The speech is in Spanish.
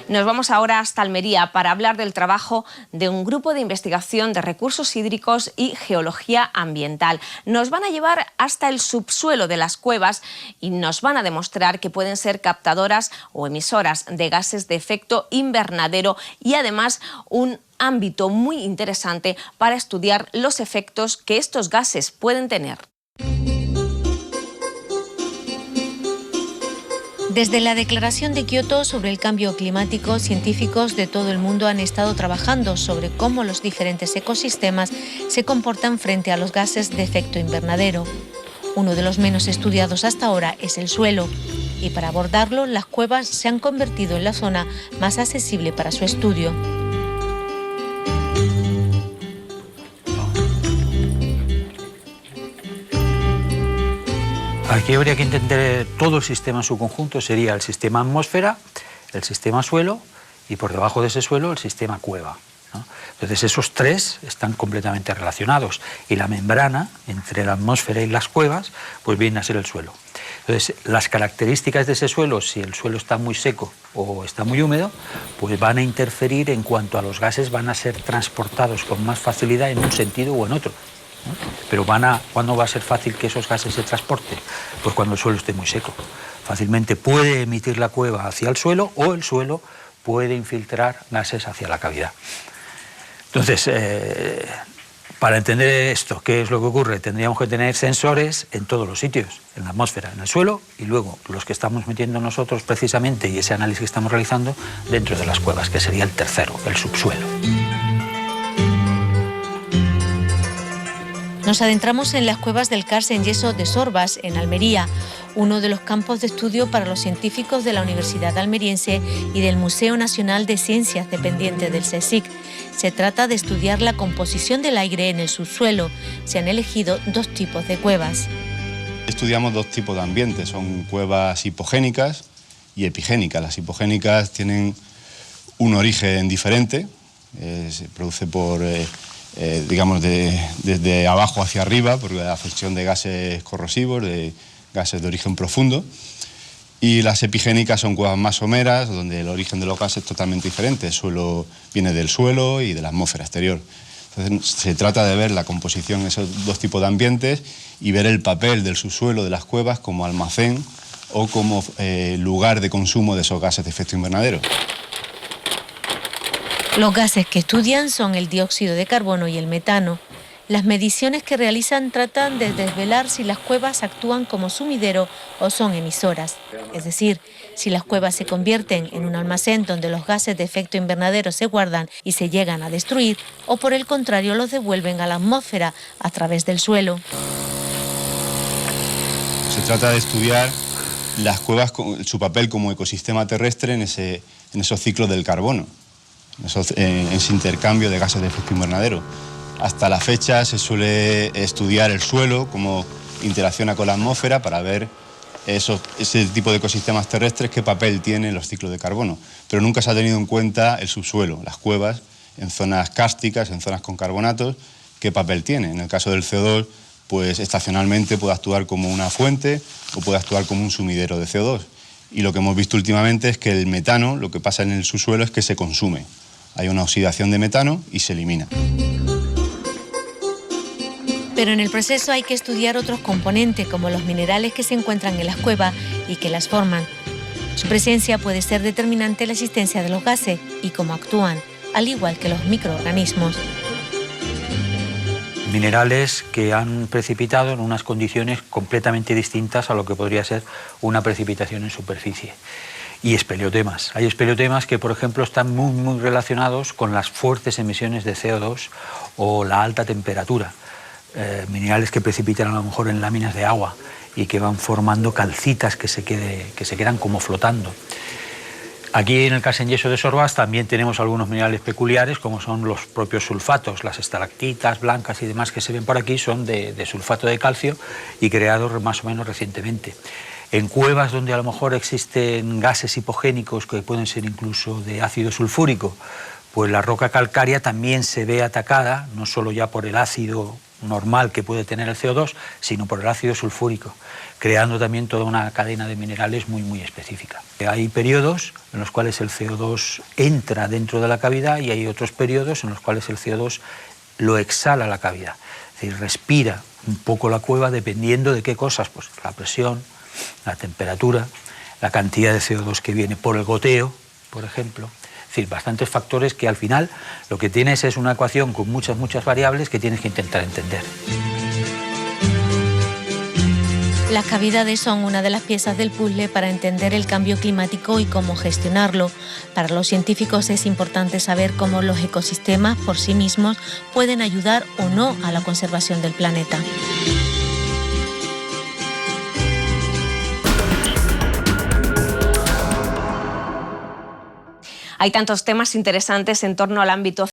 Nos vamos ahora hasta Almería para hablar del trabajo de un grupo de investigación de recursos hídricos y geología ambiental. Nos van a llevar hasta el subsuelo de las cuevas y nos van a demostrar que pueden ser captadoras o emisoras de gases de efecto invernadero y además un ámbito muy interesante para estudiar los efectos que estos gases pueden tener. Desde la Declaración de Kioto sobre el cambio climático, científicos de todo el mundo han estado trabajando sobre cómo los diferentes ecosistemas se comportan frente a los gases de efecto invernadero. Uno de los menos estudiados hasta ahora es el suelo, y para abordarlo, las cuevas se han convertido en la zona más accesible para su estudio. Aquí habría que entender todo el sistema en su conjunto. Sería el sistema atmósfera, el sistema suelo y por debajo de ese suelo el sistema cueva, ¿no? Entonces esos tres están completamente relacionados y la membrana entre la atmósfera y las cuevas pues viene a ser el suelo. Entonces las características de ese suelo, si el suelo está muy seco o está muy húmedo, pues van a interferir en cuanto a los gases van a ser transportados con más facilidad en un sentido u en otro, ¿no? Pero ¿cuándo va a ser fácil que esos gases se transporten? Pues cuando el suelo esté muy seco. Fácilmente puede emitir la cueva hacia el suelo o el suelo puede infiltrar gases hacia la cavidad. Entonces, para entender esto, ¿qué es lo que ocurre? Tendríamos que tener sensores en todos los sitios, en la atmósfera, en el suelo y luego los que estamos metiendo nosotros precisamente y ese análisis que estamos realizando dentro de las cuevas, que sería el tercero, el subsuelo. Nos adentramos en las cuevas del Karst en yeso de Sorbas, en Almería, uno de los campos de estudio para los científicos de la Universidad Almeriense y del Museo Nacional de Ciencias, dependiente del CSIC. Se trata de estudiar la composición del aire en el subsuelo. Se han elegido dos tipos de cuevas. Estudiamos dos tipos de ambientes, son cuevas hipogénicas y epigénicas. Las hipogénicas tienen un origen diferente, se produce por... digamos, desde abajo hacia arriba, por la afección de gases corrosivos, de gases de origen profundo. Y las epigénicas son cuevas más someras, donde el origen de los gases es totalmente diferente. El suelo viene del suelo y de la atmósfera exterior. Entonces, se trata de ver la composición de esos dos tipos de ambientes y ver el papel del subsuelo de las cuevas como almacén o como lugar de consumo de esos gases de efecto invernadero. Los gases que estudian son el dióxido de carbono y el metano. Las mediciones que realizan tratan de desvelar si las cuevas actúan como sumidero o son emisoras. Es decir, si las cuevas se convierten en un almacén donde los gases de efecto invernadero se guardan y se llegan a destruir, o por el contrario los devuelven a la atmósfera a través del suelo. Se trata de estudiar las cuevas, su papel como ecosistema terrestre en esos ciclos del carbono, en ese intercambio de gases de efecto invernadero. Hasta la fecha se suele estudiar el suelo, cómo interacciona con la atmósfera para ver ese tipo de ecosistemas terrestres, qué papel tienen los ciclos de carbono. Pero nunca se ha tenido en cuenta el subsuelo, las cuevas en zonas kársticas, en zonas con carbonatos, qué papel tienen. En el caso del CO2, pues estacionalmente puede actuar como una fuente o puede actuar como un sumidero de CO2. Y lo que hemos visto últimamente es que el metano, lo que pasa en el subsuelo es que se consume. Hay una oxidación de metano y se elimina. Pero en el proceso hay que estudiar otros componentes, como los minerales que se encuentran en las cuevas y que las forman. Su presencia puede ser determinante en la existencia de los gases y cómo actúan, al igual que los microorganismos. Minerales que han precipitado en unas condiciones completamente distintas a lo que podría ser una precipitación en superficie. Y espeleotemas. Hay espeleotemas que, por ejemplo, están muy relacionados con las fuertes emisiones de CO2 o la alta temperatura. Minerales que precipitan a lo mejor en láminas de agua y que van formando calcitas que se quedan como flotando. Aquí en el Karst en yeso de Sorbas también tenemos algunos minerales peculiares, como son los propios sulfatos. Las estalactitas blancas y demás que se ven por aquí son de sulfato de calcio y creados más o menos recientemente. En cuevas donde a lo mejor existen gases hipogénicos que pueden ser incluso de ácido sulfúrico, pues la roca calcárea también se ve atacada, no solo ya por el ácido normal que puede tener el CO2, sino por el ácido sulfúrico, creando también toda una cadena de minerales muy específica. Hay periodos en los cuales el CO2 entra dentro de la cavidad y hay otros periodos en los cuales el CO2 lo exhala la cavidad, es decir, respira un poco la cueva dependiendo de qué cosas, pues la presión, la temperatura, la cantidad de CO2 que viene por el goteo, por ejemplo. Es decir, bastantes factores que al final lo que tienes es una ecuación con muchas variables que tienes que intentar entender. Las cavidades son una de las piezas del puzzle para entender el cambio climático y cómo gestionarlo. Para los científicos es importante saber cómo los ecosistemas por sí mismos pueden ayudar o no a la conservación del planeta. Hay tantos temas interesantes en torno al ámbito